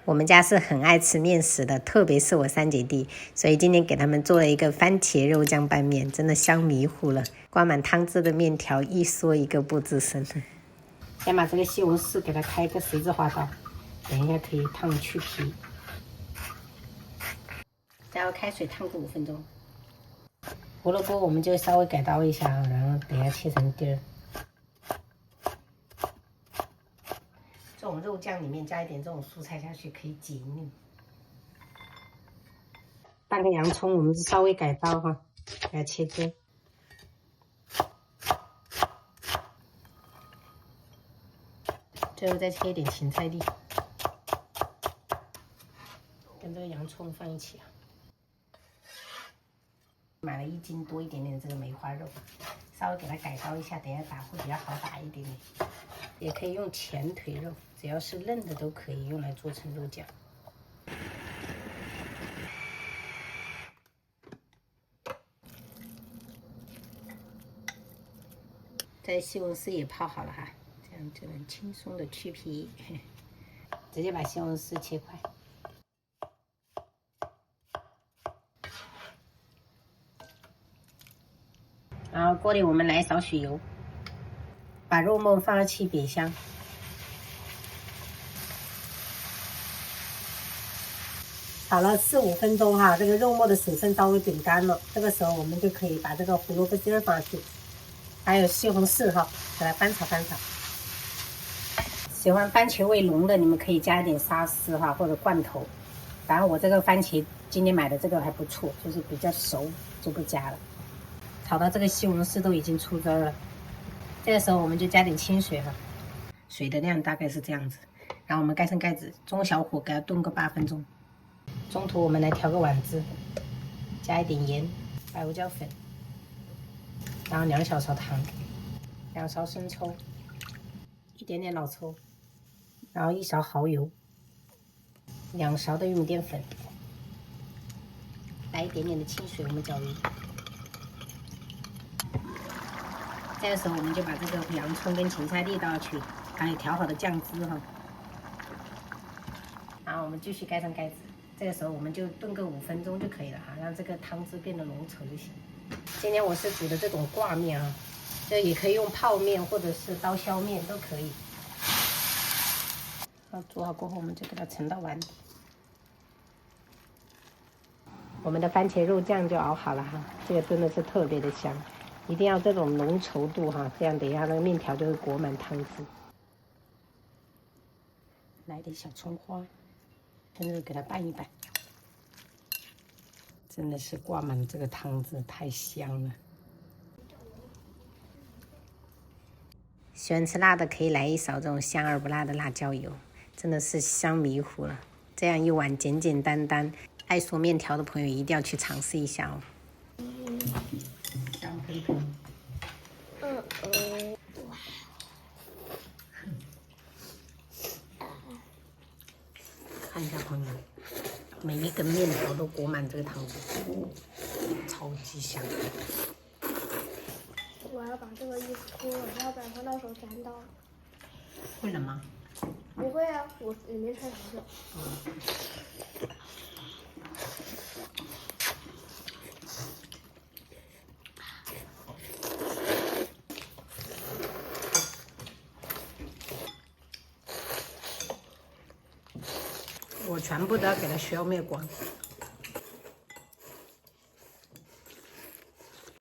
我们家是很爱吃面食的，特别是我3姐弟，所以今天给他们做了一个番茄肉酱拌面，真的香迷糊了。挂满汤汁的面条，一缩一个不吱声。先把这个西红柿给它开个十字花刀，等一下可以烫去皮。加入开水烫个5分钟。胡萝卜我们就稍微改刀一下，然后等一下切成丁儿。这种肉酱里面加一点这种蔬菜下去，可以解腻。半个洋葱我们是稍微改刀哈，给它切丁。最后再切一点芹菜粒，跟这个洋葱放一起啊。买了1斤多一点点的这个梅花肉，稍微给它改刀一下，等一下打会比较好打一点点。也可以用前腿肉，只要是嫩的都可以用来做成肉酱。这西红柿也泡好了哈，这样就能轻松的去皮。直接把西红柿切块。然后锅里我们来少许油，把肉末放入去煸香。炒了4、5分钟哈，这个肉末的水分稍微煸干了，这个时候我们就可以把这个胡萝卜丁放去，还有西红柿哈，给它翻炒翻炒。喜欢番茄味浓的，你们可以加一点沙司哈，或者罐头。反正我这个番茄今天买的这个还不错，就是比较熟，就不加了。炒到这个西红柿都已经出汁了，这个时候我们就加点清水哈，水的量大概是这样子。然后我们盖上盖子，中小火给它炖个8分钟。中途我们来调个碗汁，加一点盐、白胡椒粉，然后2小勺糖，2勺生抽，一点点老抽，然后1勺蚝油，2勺的玉米淀粉，来一点点的清水，我们搅匀。这个时候我们就把这个洋葱跟芹菜粒倒下去，还有调好的酱汁哈。然后我们继续盖上盖子，这个时候我们就炖个5分钟就可以了哈，让这个汤汁变得浓稠就行。今天我是煮的这种挂面啊，这也可以用泡面或者是刀削面都可以。好，煮好过后我们就给它盛到碗里。我们的番茄肉酱就熬好了哈，这个真的是特别的香。一定要这种浓稠度哈，这样等一下那个面条就会裹满汤汁。来点小葱花，跟着给它拌一拌，真的是挂满这个汤汁，太香了。喜欢吃辣的可以来1勺这种香而不辣的辣椒油，真的是香迷糊了。这样一碗简简单单，爱做面条的朋友一定要去尝试一下哦。香喷喷。看一下朋友们，每一根面条都裹满这个汤汁，超级香。我要把这个衣服脱了，要不然会到时候沾到。会冷吗？不会啊，我里面穿长袖。我全部都要给它消灭光。